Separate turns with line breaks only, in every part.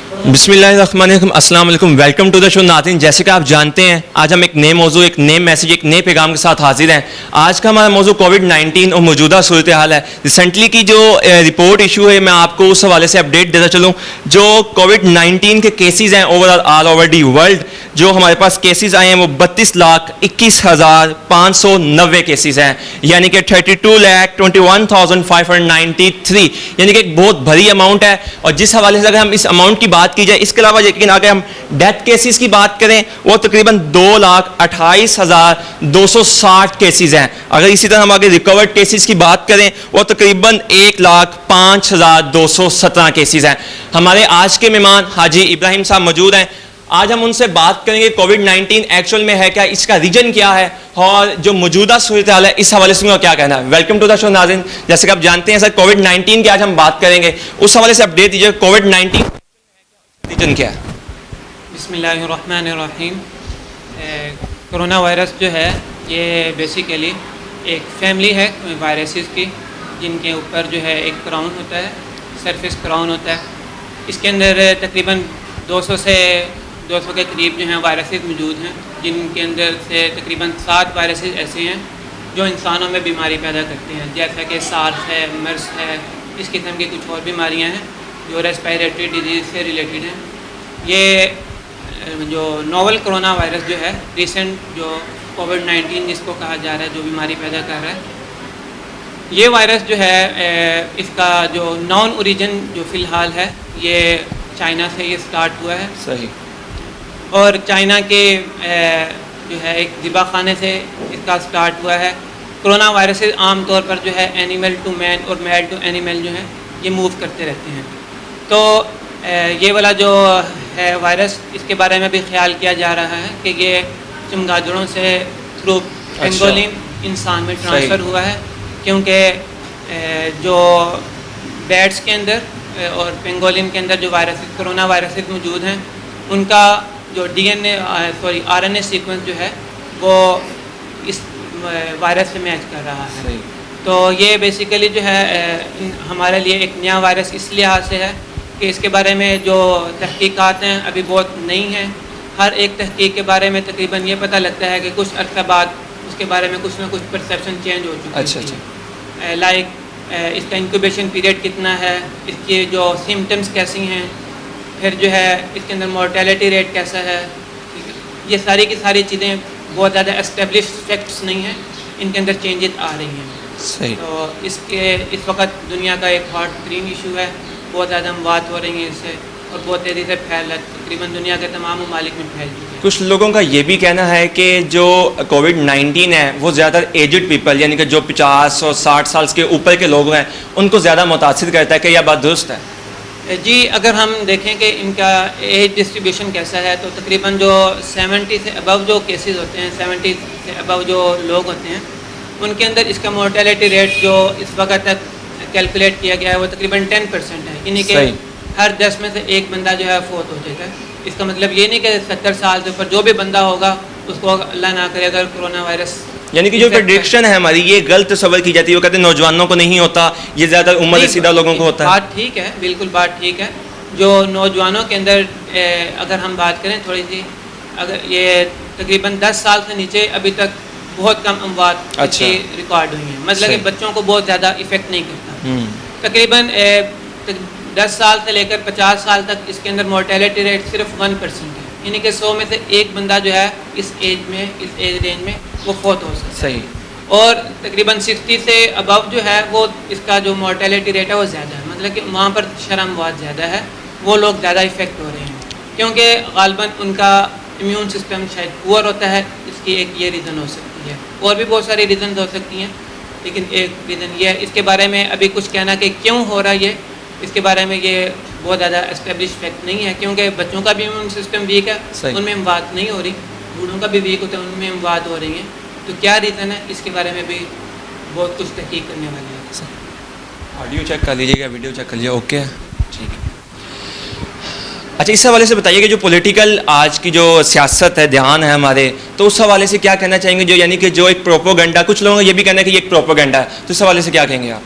بسم اللہ الرحمن الرحیم. السلام علیکم, ویلکم ٹو دا شو. ناظرین, جیسے کہ آپ جانتے ہیں آج ہم ایک نئے موضوع, ایک نئے میسیج, ایک نئے پیغام کے ساتھ حاضر ہیں. آج کا ہمارا موضوع کووڈ-19 اور موجودہ صورتحال ہے. ریسنٹلی کی جو رپورٹ ایشو ہے, میں آپ کو اس حوالے سے اپڈیٹ دیتا چلوں. جو کووڈ-19 کے کیسز ہیں آل اوور دی ورلڈ, جو ہمارے پاس کیسز آئے ہیں وہ 32,21,590 کیسز ہیں, یعنی کہ 32,21,593, یعنی کہ ایک بہت بڑی اماؤنٹ ہے. اور جس حوالے سے اگر ہم اس اماؤنٹ کی بات کی جائے, اس کے علاوہ یقین اگر ہم ڈیتھ کیسز کی بات کریں وہ تقریباً 2,28,260 کیسز ہیں. اگر اسی طرح ہم آگے ریکورڈ کیسز کی بات کریں وہ تقریباً 1,05,217 کیسز ہیں. ہمارے آج کے مہمان حاجی ابراہیم صاحب موجود ہیں. آج ہم ان سے بات کریں گے کووڈ-19 ایکچوئل میں ہے کیا, اس کا ریجن کیا ہے, اور جو موجودہ صورتحال ہے اس حوالے سے ان کا کیا کہنا ہے. ویلکم ٹو دا شو. ناظرین, جیسے کہ آپ جانتے ہیں سر کووڈ-19 کی آج ہم بات کریں گے, اس حوالے سے اپڈیٹ دیجیے. کووڈ-19 ریجن کیا ہے؟
بسم اللہ الرحمن الرحیم. کرونا وائرس جو ہے یہ بیسیکلی ایک فیملی ہے وائرسز کی, جن کے اوپر جو ہے ایک کراؤن ہوتا ہے, سرفیس کراؤن ہوتا ہے. اس کے اندر تقریباً 200 کے قریب جو ہیں وائرسز موجود ہیں, جن کے اندر سے تقریباً 7 وائرسز ایسے ہیں جو انسانوں میں بیماری پیدا کرتے ہیں, جیسا کہ سارس ہے, مرس ہے, اس قسم کی کچھ اور بیماریاں ہیں جو ریسپائریٹری ڈیزیز سے ریلیٹڈ ہیں. یہ جو نوول کرونا وائرس جو ہے, ریسنٹ جو کووڈ-19 جس کو کہا جا رہا ہے, جو بیماری پیدا کر رہا ہے, یہ وائرس جو ہے اس کا جو نان اوریجن جو فی الحال ہے یہ چائنا سے یہ سٹارٹ ہوا ہے.
صحیح.
اور چائنا کے جو ہے ایک ذبح خانے سے اس کا سٹارٹ ہوا ہے. کرونا وائرسز عام طور پر جو ہے اینیمل ٹو مین اور میل ٹو اینیمل جو ہے یہ موو کرتے رہتے ہیں. تو یہ والا جو ہے وائرس, اس کے بارے میں بھی خیال کیا جا رہا ہے کہ یہ چمگادڑوں سے تھرو پینگولین انسان میں ٹرانسفر ہوا ہے, کیونکہ جو بیٹس کے اندر اور پینگولین کے اندر جو وائرسز کرونا وائرسز موجود ہیں ان کا جو آر این اے سیکوینس جو ہے وہ اس وائرس سے میچ کر رہا ہے. تو یہ بیسیکلی جو ہے ہمارے لیے ایک نیا وائرس اس لحاظ سے ہے کہ اس کے بارے میں جو تحقیقات ہیں ابھی بہت نئی ہیں. ہر ایک تحقیق کے بارے میں تقریباً یہ پتہ لگتا ہے کہ کچھ عرصہ بعد اس کے بارے میں کچھ نہ کچھ پرسیپشن چینج ہو چکی ہے.
اچھا.
لائک اس کا انکوبیشن پیریڈ کتنا ہے, اس کے جو سمٹمس کیسی ہیں, پھر جو ہے اس کے اندر مورٹیلٹی ریٹ کیسا ہے. یہ ساری کی ساری چیزیں بہت زیادہ اسٹیبلش فیکٹس نہیں ہیں, ان کے اندر چینجز آ رہی ہیں.
صحیح.
تو اس وقت دنیا کا ایک ہاٹ گرین ایشو ہے, بہت زیادہ اموات ہو رہی ہیں اس سے, اور بہت تیزی سے پھیل رہا ہے, تقریباً دنیا کے تمام ممالک میں پھیل چکی ہے.
کچھ لوگوں کا یہ بھی کہنا ہے کہ جو کووڈ-19 ہے وہ زیادہ ایجڈ پیپل, یعنی کہ جو 50 اور 60 سال کے اوپر کے لوگ ہیں ان کو زیادہ متاثر کرتا ہے. کہ یہ بات درست ہے؟
جی, اگر ہم دیکھیں کہ ان کا ایج ڈسٹریبیوشن کیسا ہے تو تقریباً جو 70 سے ابو جو کیسز ہوتے ہیں, 70 سے ابو جو لوگ ہوتے ہیں, ان کے اندر اس کا مورٹیلٹی ریٹ جو اس وقت تک کیلکولیٹ کیا گیا ہے وہ تقریباً 10% ہے, یعنی کہ ہر 10 میں سے ایک بندہ جو ہے فوت ہو جاتا ہے. اس کا مطلب یہ نہیں کہ 70 سال سے اوپر جو بھی بندہ ہوگا اس کو اللہ نہ کرے اگر کرونا وائرس, یعنی
کہ جو پریڈکشن ہے ہماری یہ غلط تصور کی جاتی ہے, وہ کہتے ہیں نوجوانوں کو نہیں ہوتا, یہ زیادہ عمر رسیدہ لوگوں کو ہوتا ہے.
بات ٹھیک ہے, بالکل بات ٹھیک ہے. جو نوجوانوں کے اندر اگر ہم بات کریں تھوڑی سی, اگر یہ تقریباً 10 سال سے نیچے ابھی تک بہت کم اموات کی ریکارڈ ہوئی ہیں, مطلب کہ بچوں کو بہت زیادہ افیکٹ نہیں کرتا. تقریباً 10 سال سے لے کر 50 سال تک اس کے اندر مورٹیلٹی ریٹ صرف 1% ہے, یعنی کہ 100 میں سے ایک بندہ جو ہے اس ایج رینج میں وہ فوت ہو سکتا ہے.
صحیح.
اور تقریباً 60 سے ابو جو ہے وہ اس کا جو مورٹیلٹی ریٹ ہے وہ زیادہ ہے, مطلب کہ وہاں پر شرم بہت زیادہ ہے, وہ لوگ زیادہ افیکٹ ہو رہے ہیں کیونکہ غالباً ان کا امیون سسٹم شاید پور ہوتا ہے. اس کی ایک یہ ریزن ہو سکتی ہے, اور بھی بہت ساری ریزنز ہو سکتی ہیں, لیکن ایک ریزن یہ ہے. اس کے بارے میں ابھی کچھ کہنا کہ کیوں ہو رہا ہے یہ, اس کے بارے میں یہ بہت زیادہ اسٹیبلش فیکٹ نہیں ہے, کیونکہ بچوں کا بھی امیون سسٹم ویک ہے, ان میں اموات نہیں ہو رہی, بوڑھوں کا بھی ویک ہوتا ہے, ان میں اموات ہو رہی ہیں. تو کیا ریزن ہے, اس کے بارے میں بھی بہت کچھ تحقیق کرنے والی ہے.
آڈیو چیک کر لیجیے گا, ویڈیو چیک کر لیجیے. اوکے, ٹھیک ہے. اچھا, اس حوالے سے بتائیے کہ جو پولیٹیکل آج کی جو سیاست ہے, دھیان ہے ہمارے, تو اس حوالے سے کیا کہنا چاہیں گے؟ جو یعنی کہ جو ایک پروپوگنڈا, کچھ لوگوں کا یہ بھی کہنا ہے کہ یہ ایک پروپوگنڈا ہے, تو اس حوالے سے کیا کہیں گے آپ؟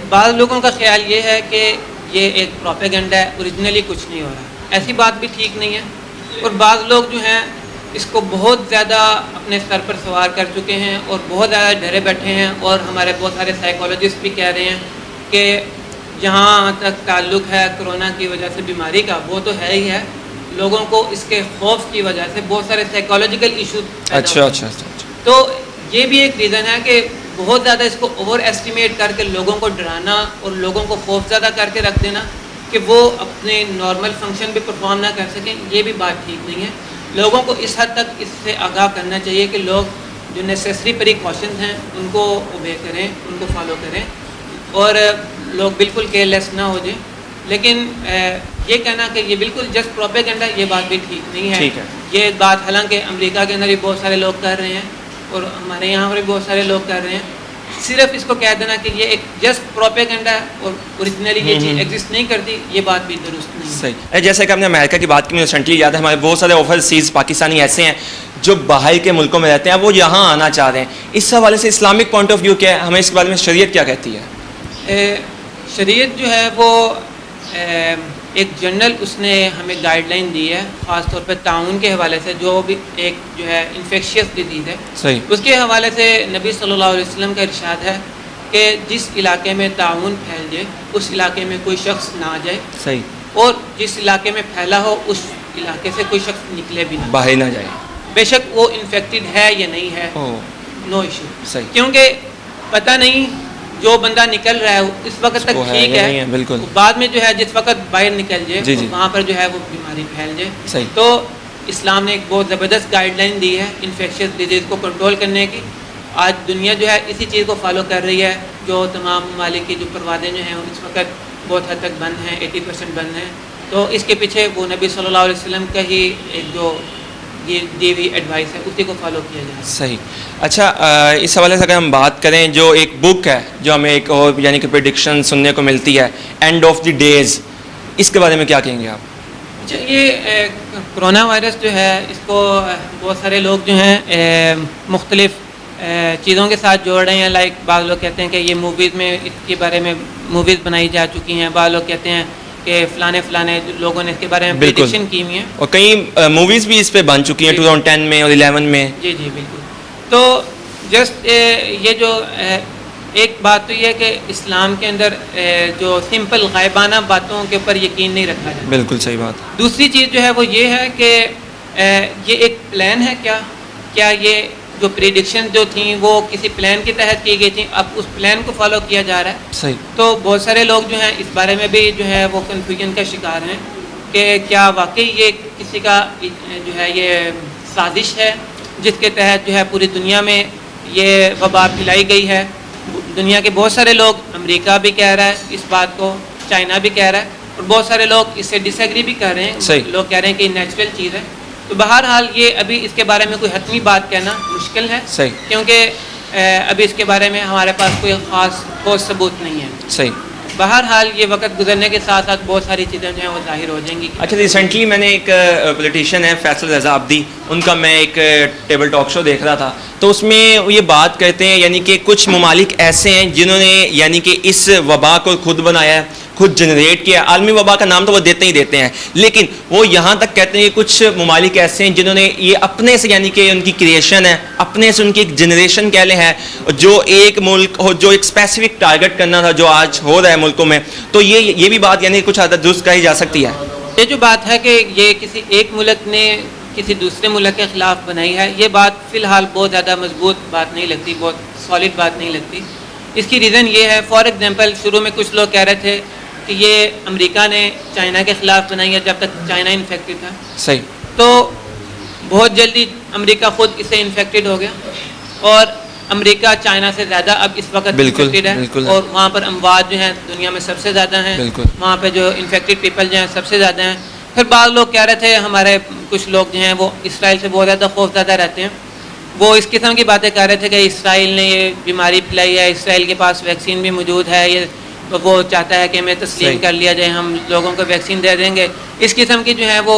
بعض لوگوں کا خیال یہ ہے کہ یہ ایک پروپیگنڈا ہے, اوریجنلی کچھ نہیں ہو رہا. ایسی بات بھی ٹھیک نہیں ہے. اور بعض لوگ جو ہیں اس کو بہت زیادہ اپنے سر پر سوار کر چکے ہیں اور بہت زیادہ ڈرے بیٹھے ہیں, اور ہمارے بہت سارے سائیکالوجسٹ بھی کہہ رہے ہیں کہ جہاں تک تعلق ہے کرونا کی وجہ سے بیماری کا, وہ تو ہے ہی ہے, لوگوں کو اس کے خوف کی وجہ سے بہت سارے سائیکالوجیکل ایشوز
اچھا.
تو یہ بھی ایک ریزن ہے کہ بہت زیادہ اس کو اوور ایسٹیمیٹ کر کے لوگوں کو ڈرانا اور لوگوں کو خوف زیادہ کر کے رکھ دینا کہ وہ اپنے نارمل فنکشن بھی پرفارم نہ کر سکیں, یہ بھی بات ٹھیک نہیں ہے. لوگوں کو اس حد تک اس سے آگاہ کرنا چاہیے کہ لوگ جو نیسیسری پریکاشنز ہیں ان کو اوبے کریں, ان کو فالو کریں, اور لوگ بالکل کیئر لیس نہ ہو جائیں. لیکن یہ کہنا کہ یہ بالکل جسٹ پروپیگنڈا, یہ بات بھی ٹھیک نہیں ہے. یہ بات حالانکہ امریکہ کے اندر بھی بہت سارے لوگ کر رہے ہیں اور ہمارے یہاں پر بھی بہت سارے لوگ کر رہے ہیں. صرف اس کو کہہ دینا کہ یہ ایک جسٹ پروپیگنڈا ہے اور اوریجنلی یہ چیز ایگزسٹ نہیں کرتی, یہ بات بھی درست نہیں ہے.
صحیح. جیسے کہ آپ نے امریکہ کی بات کی, مجھے ریسنٹلی یاد ہے ہمارے بہت سارے اوورسیز پاکستانی ایسے ہیں جو باہر کے ملکوں میں رہتے ہیں, وہ یہاں آنا چاہ رہے ہیں. اس حوالے سے اسلامک پوائنٹ آف ویو کیا ہے, ہمیں اس کے بارے میں شریعت کیا کہتی ہے؟
شریعت جو ہے وہ ایک جنرل اس نے ہمیں گائیڈ لائن دی ہے, خاص طور پہ تعاون کے حوالے سے, جو بھی ایک جو ہے انفیکشیس ڈیزیز ہے.
صحیح.
اس کے حوالے سے نبی صلی اللہ علیہ وسلم کا ارشاد ہے کہ جس علاقے میں تعاون پھیل جائے اس علاقے میں کوئی شخص نہ آ جائے.
صحیح.
اور جس علاقے میں پھیلا ہو اس علاقے سے کوئی شخص نکلے بھی نہ,
باہر نہ جائے,
بے شک وہ انفیکٹڈ ہے یا نہیں ہے, نو ایشو.
صحیح.
کیونکہ پتہ نہیں جو بندہ نکل رہا ہے اس وقت تک ٹھیک ہے,
بالکل,
بعد میں جو ہے جس وقت باہر نکل جائے وہاں پر جو ہے وہ بیماری پھیل جائے.
صحیح.
تو اسلام نے ایک بہت زبردست گائیڈ لائن دی ہے انفیکشس ڈیزیز کو کنٹرول کرنے کی. آج دنیا جو ہے اسی چیز کو فالو کر رہی ہے. جو تمام ممالک کی جو پروازیں جو ہیں اس وقت بہت حد تک بند ہیں, 80% بند ہیں. تو اس کے پیچھے وہ نبی صلی اللہ علیہ وسلم کا ہی ایک جو یہ دی ہوئی ایڈوائس ہے اسی کو فالو کیا جائے.
صحیح. اچھا, اس حوالے سے اگر ہم بات کریں, جو ایک بک ہے جو ہمیں ایک اور یعنی کہ پریڈکشن سننے کو ملتی ہے, اینڈ آف دی ڈیز, اس کے بارے میں کیا کہیں گے آپ؟
اچھا, یہ کرونا وائرس جو ہے اس کو بہت سارے لوگ جو ہیں مختلف چیزوں کے ساتھ جوڑ رہے ہیں. لائک بعض لوگ کہتے ہیں کہ یہ موویز میں اس کے بارے میں موویز بنائی جا چکی ہیں, بعض لوگ کہتے ہیں کہ فلانے لوگوں نے اس کے بارے میں پریڈکشن کی ہوئی ہیں,
اور کئی موویز بھی اس پہ بن چکی ہیں 2010 میں اور 11 میں.
جی بالکل. تو جسٹ یہ جو ایک بات تو یہ ہے کہ اسلام کے اندر جو سمپل غائبانہ باتوں کے اوپر یقین نہیں رکھا جاتا.
بالکل صحیح بات.
دوسری چیز جو ہے وہ یہ ہے کہ یہ ایک پلان ہے, کیا یہ جو پریڈکشن جو تھیں وہ کسی پلان کے تحت کی گئی تھیں, اب اس پلان کو فالو کیا جا رہا ہے.
صحیح.
تو بہت سارے لوگ جو ہیں اس بارے میں بھی جو ہے وہ کنفیوژن کا شکار ہیں کہ کیا واقعی یہ کسی کا جو ہے یہ سازش ہے جس کے تحت جو ہے پوری دنیا میں یہ وبا پھیلائی گئی ہے. دنیا کے بہت سارے لوگ, امریکہ بھی کہہ رہا ہے اس بات کو, چائنا بھی کہہ رہا ہے, اور بہت سارے لوگ اس سے ڈس ایگری بھی کر رہے ہیں.
صحیح.
لوگ کہہ رہے ہیں کہ یہ نیچرل چیز ہے. تو بہرحال یہ ابھی اس کے بارے میں کوئی حتمی بات کہنا مشکل ہے.
صحیح.
کیونکہ ابھی اس کے بارے میں ہمارے پاس کوئی خاص ٹھوس ثبوت نہیں ہے.
صحیح.
بہرحال یہ وقت گزرنے کے ساتھ ساتھ بہت ساری چیزیں جو ہیں وہ ظاہر ہو جائیں گی.
اچھا, ریسنٹلی میں نے ایک پولیٹیشین ہے فیصل رضا عبدی, ان کا میں ایک ٹیبل ٹاک شو دیکھ رہا تھا, تو اس میں یہ بات کرتے ہیں یعنی کہ کچھ ممالک ایسے ہیں جنہوں نے یعنی کہ اس وبا کو خود بنایا ہے, خود جنریٹ کیا. عالمی وبا کا نام تو وہ دیتے ہی دیتے ہیں, لیکن وہ یہاں تک کہتے ہیں کہ کچھ ممالک ایسے ہیں جنہوں نے یہ اپنے سے یعنی کہ ان کی کریشن ہے, اپنے سے ان کی ایک جنریشن کہہ لیں ہے, جو ایک ملک ہو جو ایک اسپیسیفک ٹارگٹ کرنا تھا جو آج ہو رہا ہے ملکوں میں. تو یہ بھی بات یعنی کچھ حد تک درست کہی جا سکتی ہے.
یہ جو بات ہے کہ یہ کسی ایک ملک نے کسی دوسرے ملک کے خلاف بنائی ہے, یہ بات فی الحال بہت زیادہ مضبوط بات نہیں لگتی, بہت سالڈ بات نہیں لگتی. اس کی ریزن یہ ہے, فار ایگزامپل شروع میں کچھ لوگ کہہ رہے تھے کہ یہ امریکہ نے چائنا کے خلاف بنائی ہے جب تک چائنا انفیکٹڈ تھا.
صحیح.
تو بہت جلدی امریکہ خود اس سے انفیکٹڈ ہو گیا, اور امریکہ چائنا سے زیادہ اب اس وقت انفیکٹڈ ہے, اور وہاں پر اموات جو ہیں دنیا میں سب سے زیادہ ہیں, وہاں پہ جو انفیکٹڈ پیپل جو ہیں سب سے زیادہ ہیں. پھر بعض لوگ کہہ رہے تھے, ہمارے کچھ لوگ جو ہیں وہ اسرائیل سے بہت زیادہ خوف زیادہ رہتے ہیں, وہ اس قسم کی باتیں کہہ رہے تھے کہ اسرائیل نے یہ بیماری پھیلائی ہے, اسرائیل کے پاس ویکسین بھی موجود ہے, یہ وہ چاہتا ہے کہ ہمیں تسلیم کر لیا جائے, ہم لوگوں کو ویکسین دے دیں گے. اس قسم کی جو ہے وہ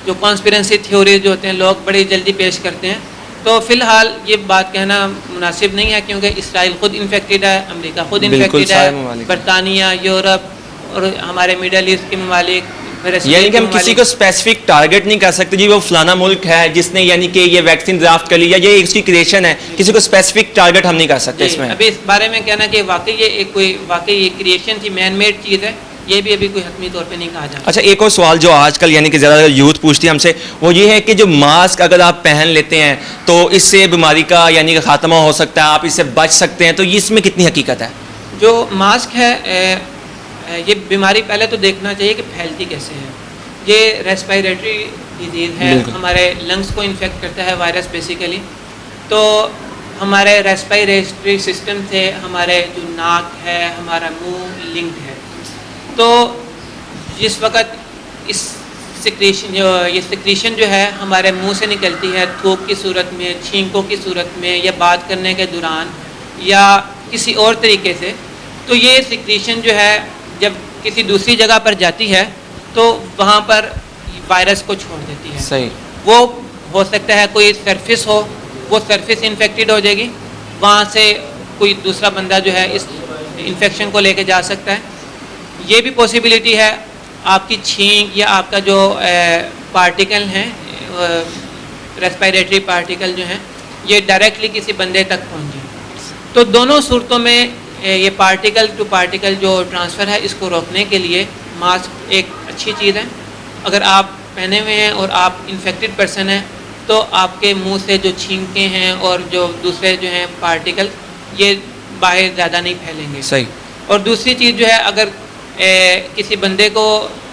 جو کانسپیرنسی تھیوریز جو ہوتے ہیں لوگ بڑی جلدی پیش کرتے ہیں. تو فی الحال یہ بات کہنا مناسب نہیں ہے, کیونکہ اسرائیل خود انفیکٹڈ ہے, امریکہ خود انفیکٹڈ ہے, برطانیہ, یورپ اور ہمارے مڈل ایسٹ کے ممالک،
یعنی کہ ہم کسی کو اسپیسیفک ٹارگیٹ نہیں کر سکتے جی وہ فلانا ملک ہے جس نے یعنی کہ یہ ویکسین ڈرافٹ کر لی یا یہ اس کی کریشن ہے، کسی کو اسپیسیفک ٹارگیٹ ہم نہیں کر سکتے اس میں.
ابھی اس بارے میں کہنا کہ واقعی یہ کوئی واقعی یہ کریشن تھی، مین میڈ چیز ہے، یہ بھی ابھی کوئی حتمی طور پہ نہیں کہا جاتا.
اچھا ایک اور سوال جو آج کل یعنی کہ زیادہ یوتھ پوچھتی ہے ہم سے، وہ یہ ہے کہ جو ماسک اگر آپ پہن لیتے ہیں تو اس سے بیماری کا یعنی کہ خاتمہ ہو سکتا ہے، آپ اس سے بچ سکتے ہیں، تو اس میں کتنی حقیقت ہے؟
جو ماسک ہے یہ بیماری پہلے تو دیکھنا چاہیے کہ پھیلتی کیسے ہے. یہ ریسپائریٹری ڈیزیز ہے، ہمارے لنگس کو انفیکٹ کرتا ہے وائرس بیسیکلی. تو ہمارے ریسپائریٹری سسٹم سے ہمارے جو ناک ہے، ہمارا منہ لنکڈ ہے. تو جس وقت اس سیکریشن جو ہے ہمارے منہ سے نکلتی ہے تھوک کی صورت میں، چھینکوں کی صورت میں، یا بات کرنے کے دوران یا کسی اور طریقے سے، تو یہ سیکریشن جو ہے جب کسی دوسری جگہ پر جاتی ہے تو وہاں پر وائرس کو چھوڑ دیتی ہے.
صحیح.
وہ ہو سکتا ہے کوئی سرفس ہو، وہ سرفس انفیکٹڈ ہو جائے گی، وہاں سے کوئی دوسرا بندہ جو ہے اس انفیکشن کو لے کے جا سکتا ہے. یہ بھی پاسبلٹی ہے آپ کی چھینک یا آپ کا جو پارٹیکل ہیں ریسپائریٹری پارٹیکل جو ہیں یہ ڈائریکٹلی کسی بندے تک پہنچ جائیں. تو دونوں صورتوں میں یہ پارٹیکل ٹو پارٹیکل جو ٹرانسفر ہے اس کو روکنے کے لیے ماسک ایک اچھی چیز ہے. اگر آپ پہنے ہوئے ہیں اور آپ انفیکٹڈ پرسن ہیں تو آپ کے منہ سے جو چھینکیں ہیں اور جو دوسرے جو ہیں پارٹیکل یہ باہر زیادہ نہیں پھیلیں گے.
صحیح.
اور دوسری چیز جو ہے اگر کسی بندے کو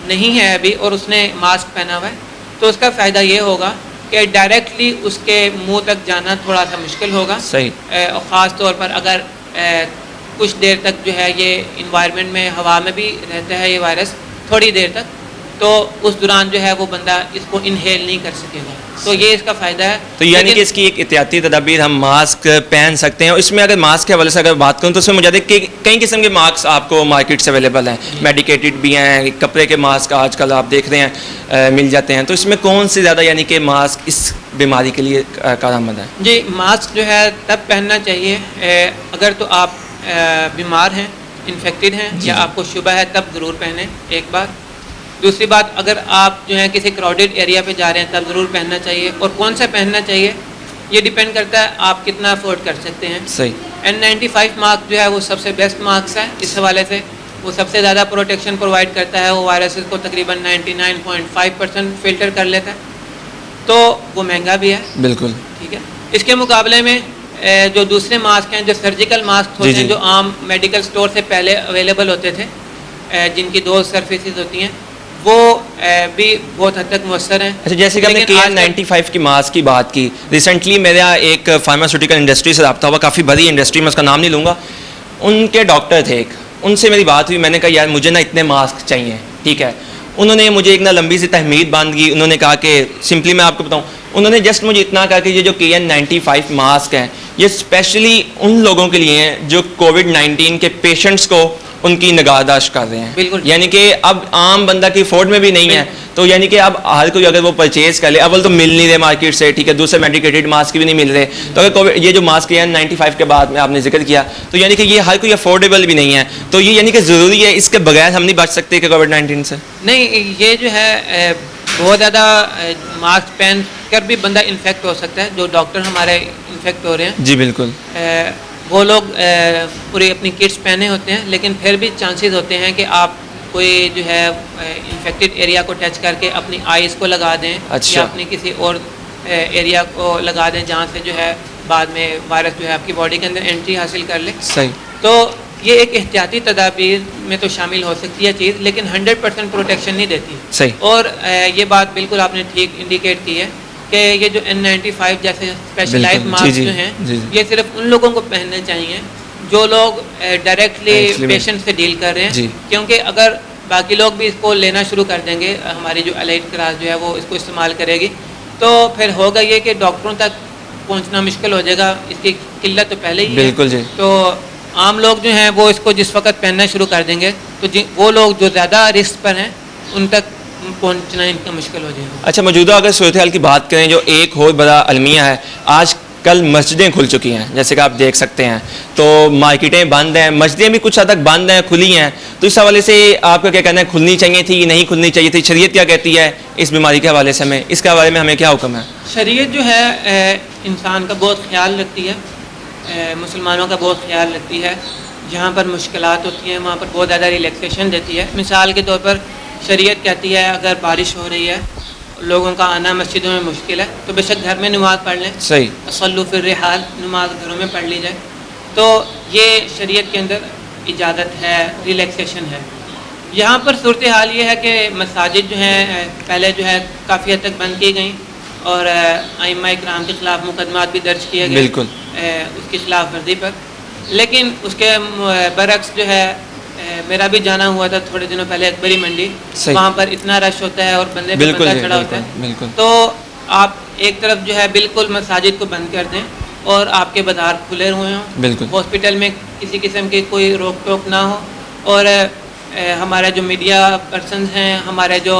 نہیں ہے ابھی اور اس نے ماسک پہنا ہوا ہے تو اس کا فائدہ یہ ہوگا کہ ڈائریکٹلی اس کے منہ تک جانا تھوڑا سا مشکل ہوگا.
صحیح.
اور خاص طور پر اگر کچھ دیر تک جو ہے یہ انوائرمنٹ میں ہوا میں بھی رہتا ہے یہ وائرس تھوڑی دیر تک، تو اس دوران جو ہے وہ بندہ اس کو انہیل نہیں کر سکے گا. تو یہ اس کا فائدہ ہے.
تو یعنی کہ اس کی ایک احتیاطی تدابیر ہم ماسک پہن سکتے ہیں. اس میں اگر ماسک کے حوالے سے اگر بات کروں تو اس میں مجھے کہ کئی قسم کے ماسک آپ کو مارکیٹ سے اویلیبل ہیں، میڈیکیٹڈ بھی ہیں، کپڑے کے ماسک آج کل آپ دیکھ رہے ہیں مل جاتے ہیں. تو اس میں کون سے زیادہ یعنی کہ ماسک اس بیماری کے لیے کارآمد ہے؟
جی ماسک جو ہے تب پہننا چاہیے اگر تو آپ بیمار ہیں، انفیکٹڈ ہیں یا آپ کو شبہ ہے تب ضرور پہنیں ایک بات. دوسری بات اگر آپ جو ہے کسی کراؤڈڈ ایریا پہ جا رہے ہیں تب ضرور پہننا چاہیے. اور کون سا پہننا چاہیے یہ ڈیپینڈ کرتا ہے آپ کتنا افورڈ کر سکتے ہیں.
صحیح.
N95 ماسک جو ہے وہ سب سے بیسٹ ماسک ہے اس حوالے سے. وہ سب سے زیادہ پروٹیکشن پرووائڈ کرتا ہے، وہ وائرسز کو تقریباً 99.5% فلٹر کر لیتا ہے. تو وہ مہنگا بھی ہے بالکل ٹھیک ہے. اس کے مقابلے میں جو دوسرے ماسک ہیں جو سرجیکل ماسک ہوتے ہیں جو عام میڈیکل سٹور سے پہلے اویلیبل ہوتے تھے جن کی 2 سرفیسز ہوتی ہیں وہ بھی بہت حد تک مؤثر ہیں.
اچھا جیسے کہ ہم نے KN95 کی ماسک کی بات کی، ریسنٹلی میرا ایک فارماسیوٹیکل انڈسٹری سے رابطہ ہوا، کافی بڑی انڈسٹری، میں اس کا نام نہیں لوں گا. ان کے ڈاکٹر تھے ایک، ان سے میری بات ہوئی، میں نے کہا یار مجھے نا اتنے ماسک چاہیے. ٹھیک ہے. انہوں نے مجھے ایک نا لمبی سی تحمید باندھ کی. انہوں نے کہا کہ سمپلی میں آپ کو بتاؤں، انہوں نے جسٹ مجھے اتنا کہا کہ یہ جو KN95 ماسک ہیں یہ اسپیشلی ان لوگوں کے لیے ہیں جو کووڈ-19 کے پیشنٹس کو ان کی نگہداشت کر رہے ہیں. بالکل. یعنی کہ اب عام بندہ کی افورڈ میں بھی نہیں ہے تو یعنی کہ اب ہر کوئی اگر وہ پرچیز کر لے، اول تو مل نہیں رہے مارکیٹ سے، ٹھیک ہے، دوسرے میڈیکیٹڈ ماسک بھی نہیں مل رہے. تو اگر یہ جو ماسک KN95 کے بعد میں آپ نے ذکر کیا تو یعنی کہ یہ ہر کوئی افورڈیبل بھی نہیں ہے. تو یہ یعنی کہ ضروری ہے، اس کے بغیر ہم نہیں بچ سکتے کہ کووڈ-19 سے.
نہیں، یہ جو ہے بہت زیادہ ماسک پہن کر بھی بندہ انفیکٹ ہو سکتا ہے. جو ڈاکٹر ہمارے انفیکٹ ہو رہے ہیں
جی بالکل،
وہ لوگ پوری اپنی کٹس پہنے ہوتے ہیں لیکن پھر بھی چانسز ہوتے ہیں کہ آپ کوئی جو ہے انفیکٹڈ ایریا کو ٹچ کر کے اپنی آئیز کو لگا دیں یا اپنی کسی اور ایریا کو لگا دیں جہاں سے جو ہے بعد میں وائرس جو ہے آپ کی باڈی کے اندر انٹری حاصل کر لے.
صحیح.
تو یہ ایک احتیاطی تدابیر میں تو شامل ہو سکتی ہے چیز، لیکن 100% پروٹیکشن نہیں دیتی.
صحیح.
اور یہ بات بالکل آپ نے ٹھیک انڈیکیٹ کی ہے کہ یہ جو N95 جیسے اسپیشلائز ماسک جو ہیں یہ صرف ان لوگوں کو پہننے چاہیے جو لوگ ڈائریکٹلی پیشنٹ سے ڈیل کر رہے ہیں. کیونکہ اگر باقی لوگ بھی اس کو لینا شروع کر دیں گے، ہماری جو الائٹ کلاس جو ہے وہ اس کو استعمال کرے گی، تو پھر ہوگا یہ کہ ڈاکٹروں تک پہنچنا مشکل ہو جائے گا. اس کی قلت تو پہلے ہی بالکل جی. تو عام لوگ جو ہیں وہ اس کو جس وقت پہننا شروع کر دیں گے تو وہ لوگ جو زیادہ رسک پر ہیں ان تک پہنچنا ان کا مشکل ہو جائے گا.
اچھا موجودہ اگر صورتحال کی بات کریں جو ایک اور بڑا المیہ ہے، آج کل مسجدیں کھل چکی ہیں جیسے کہ آپ دیکھ سکتے ہیں, تو مارکیٹیں بند ہیں, مسجدیں بھی کچھ حد تک بند ہیں, کھلی ہیں, تو اس حوالے سے آپ کا کیا کہنا ہے, کھلنی چاہیے تھی نہیں کھلنی چاہیے تھی, شریعت کیا کہتی ہے اس بیماری کے حوالے سے, ہمیں اس کے حوالے میں ہمیں کیا حکم ہے؟
شریعت جو ہے انسان کا بہت خیال رکھتی ہے, مسلمانوں کا بہت خیال رکھتی ہے. جہاں پر مشکلات ہوتی ہیں وہاں پر بہت زیادہ ریلیکسیشن دیتی ہے. مثال کے طور پر شریعت کہتی ہے اگر بارش ہو رہی ہے, لوگوں کا آنا مسجدوں میں مشکل ہے, تو بے شک گھر میں نماز پڑھ لیں.
صحیح.
صلوا فی الرحال, نماز گھروں میں پڑھ لی جائے. تو یہ شریعت کے اندر اجازت ہے, ریلیکسیشن ہے. یہاں پر صورتحال یہ ہے کہ مساجد جو ہیں پہلے جو ہے کافی حد تک بند کی گئیں, اور ائمہ اکرام کے خلاف مقدمات بھی درج کیے گئے
بالکل
اس کی خلاف ورزی پر. لیکن اس کے برعکس جو ہے میرا بھی جانا ہوا تھا تھوڑے دنوں پہلے اکبری منڈی, وہاں پر اتنا رش ہوتا ہے اور بندے پہ بندہ چڑھا ہوتا ہے. تو آپ ایک طرف جو ہے بالکل مساجد کو بند کر دیں اور آپ کے بازار کھلے ہوئے ہوں, ہاسپٹل میں کسی قسم کی کوئی روک ٹوک نہ ہو, اور ہمارے جو میڈیا پرسنز ہیں, ہمارے جو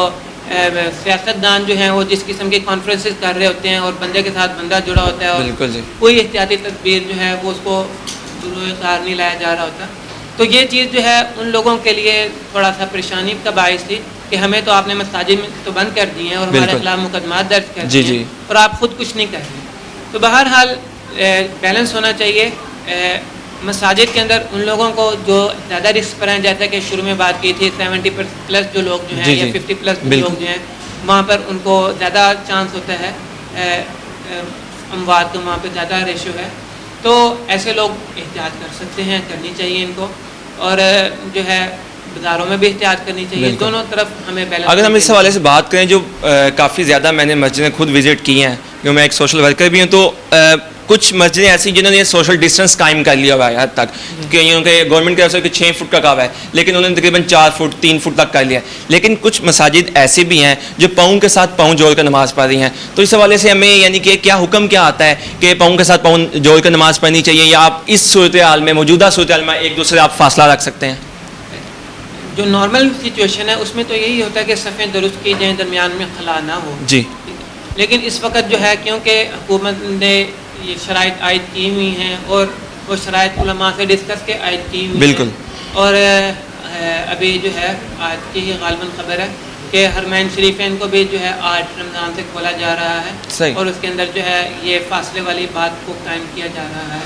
سیاستدان جو ہیں وہ جس قسم کے کانفرنسز کر رہے ہوتے ہیں اور بندے کے ساتھ بندہ جڑا ہوتا ہے, اور کوئی احتیاطی تدبیر جو ہے وہ اس کو ضرور کار نہیں لایا جا رہا ہوتا. تو یہ چیز جو ہے ان لوگوں کے لیے تھوڑا سا پریشانی کا باعث تھی کہ ہمیں تو آپ نے مساجد میں تو بند کر دی ہیں اور ہمارے خلاف مقدمات درج کر دیے ہیں, اور آپ خود کچھ نہیں کر رہے. تو بہرحال بیلنس ہونا چاہیے. مساجد کے اندر ان لوگوں کو جو زیادہ رسک پر ہیں, جیسا کہ شروع میں بات کی تھی 70+ جو لوگ جو ہیں یا 50+ لوگ جو ہیں, وہاں پر ان کو زیادہ چانس ہوتا ہے اموات کا, وہاں پہ زیادہ ریشو ہے. تو ایسے لوگ احتیاط کر سکتے ہیں, کرنی چاہیے ان کو, اور جو ہے بازاروں میں بھی احتیاط کرنی چاہیے. دونوں طرف ہمیں بیلنس.
اگر ہم اس حوالے سے بات کریں, جو کافی زیادہ میں نے مسجدیں خود وزٹ کی ہیں, کیونکہ میں ایک سوشل ورکر بھی ہوں, تو کچھ مسجدیں ایسی جنہوں نے سوشل ڈسٹینس قائم کر لیا ہوا ہے حد تک کہ گورنمنٹ کی طرف سے کہ 6 فٹ کا کعبہ ہے, لیکن انہوں نے تقریباً 4 فٹ 3 فٹ تک کر لیا. لیکن کچھ مساجد ایسی بھی ہیں جو پاؤں کے ساتھ پاؤں جوڑ کر نماز پڑھ رہی ہیں. تو اس حوالے سے ہمیں یعنی کہ کیا حکم کیا آتا ہے کہ پاؤں کے ساتھ پاؤں جوڑ کر نماز پڑھنی چاہیے, یا آپ اس صورتحال میں, موجودہ صورتحال میں ایک دوسرے آپ فاصلہ رکھ سکتے ہیں؟
جو نارمل سچویشن ہے اس میں تو یہی ہوتا ہے کہ صفیں درست کی جائیں, درمیان میں خلا نہ ہو.
جی.
لیکن اس وقت جو ہے کیونکہ حکومت نے یہ شرائط عائد کی ہوئی ہیں, اور وہ شرائط علماء سے ڈسکس کے عائد کی ہوئی
بالکل.
اور ابھی جو ہے آج کی ہی غالباً خبر ہے کہ حرمین شریفین کو بھی جو ہے 8 رمضان سے کھولا جا رہا ہے.
صحیح.
اور اس کے اندر جو ہے یہ فاصلے والی بات کو قائم کیا جا رہا ہے.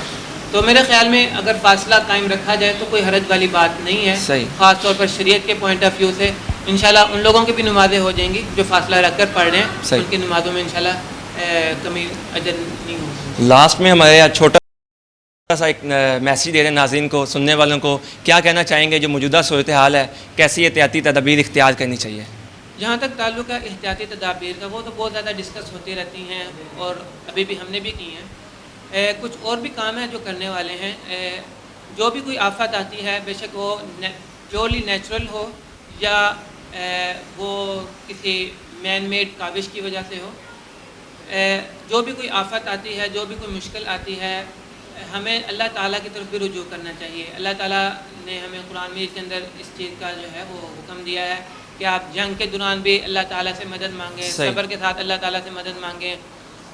تو میرے خیال میں اگر فاصلہ قائم رکھا جائے تو کوئی حرج والی بات نہیں ہے.
صحیح.
خاص طور پر شریعت کے پوائنٹ آف ویو سے انشاءاللہ ان لوگوں کی بھی نمازیں ہو جائیں گی جو فاصلہ رکھ کر پڑھ رہے ہیں. ان کی نمازوں میں انشاءاللہ کمی اجر نہیں ہوگی.
لاسٹ میں ہمارے یہاں چھوٹا سا ایک میسیج دے رہے ہیں ناظرین کو, سننے والوں کو, کیا کہنا چاہیں گے جو موجودہ صورتحال ہے, کیسی احتیاطی تدابیر اختیار کرنی چاہیے؟
جہاں تک تعلق ہے احتیاطی تدابیر کا, وہ تو بہت زیادہ ڈسکس ہوتی رہتی ہیں اور ابھی بھی ہم نے بھی کی ہیں. کچھ اور بھی کام ہیں جو کرنے والے ہیں. جو بھی کوئی آفت آتی ہے, بے شک وہ پیورلی نیچرل ہو یا وہ کسی مین میڈ کاوش کی وجہ سے ہو, جو بھی کوئی آفت آتی ہے, جو بھی کوئی مشکل آتی ہے, ہمیں اللہ تعالیٰ کی طرف بھی رجوع کرنا چاہیے. اللہ تعالیٰ نے ہمیں قرآن مجید کے اندر اس چیز کا جو ہے وہ حکم دیا ہے کہ آپ جنگ کے دوران بھی اللہ تعالیٰ سے مدد مانگیں, صبر کے ساتھ اللہ تعالیٰ سے مدد مانگیں,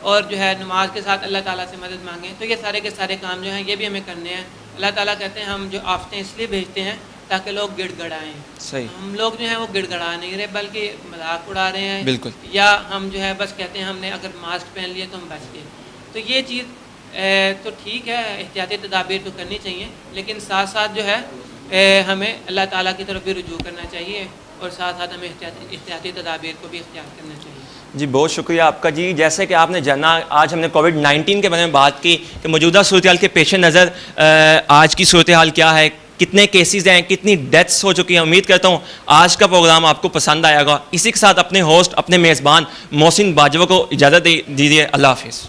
اور جو ہے نماز کے ساتھ اللہ تعالیٰ سے مدد مانگیں. تو یہ سارے کے سارے کام جو ہیں یہ بھی ہمیں کرنے ہیں. اللہ تعالیٰ کہتے ہیں ہم جو آفتیں اس لیے بھیجتے ہیں تاکہ لوگ گڑ گڑائیں.
صحیح.
ہم لوگ جو ہیں وہ گڑ گڑا نہیں رہے بلکہ مذاق اڑا رہے ہیں.
بالکل.
یا ہم جو ہے بس کہتے ہیں ہم نے اگر ماسک پہن لیے تو ہم بچ گئے. تو یہ چیز تو ٹھیک ہے, احتیاطی تدابیر تو کرنی چاہیے, لیکن ساتھ ساتھ جو ہے ہمیں اللہ تعالیٰ کی طرف بھی رجوع کرنا چاہیے, اور ساتھ ساتھ ہمیں احتیاطی تدابیر کو بھی اختیار کرنا چاہیے.
جی بہت شکریہ آپ کا. جی جیسے کہ آپ نے جانا, آج ہم نے کووڈ-19 کے بارے میں بات کی کہ موجودہ صورتحال کے پیش نظر آج کی صورتحال کیا ہے, کتنے کیسز ہیں, کتنی ڈیتھس ہو چکی ہیں. امید کرتا ہوں آج کا پروگرام آپ کو پسند آئے گا. اسی کے ساتھ اپنے ہوسٹ, اپنے میزبان محسن باجوہ کو اجازت دیجیے. اللہ حافظ.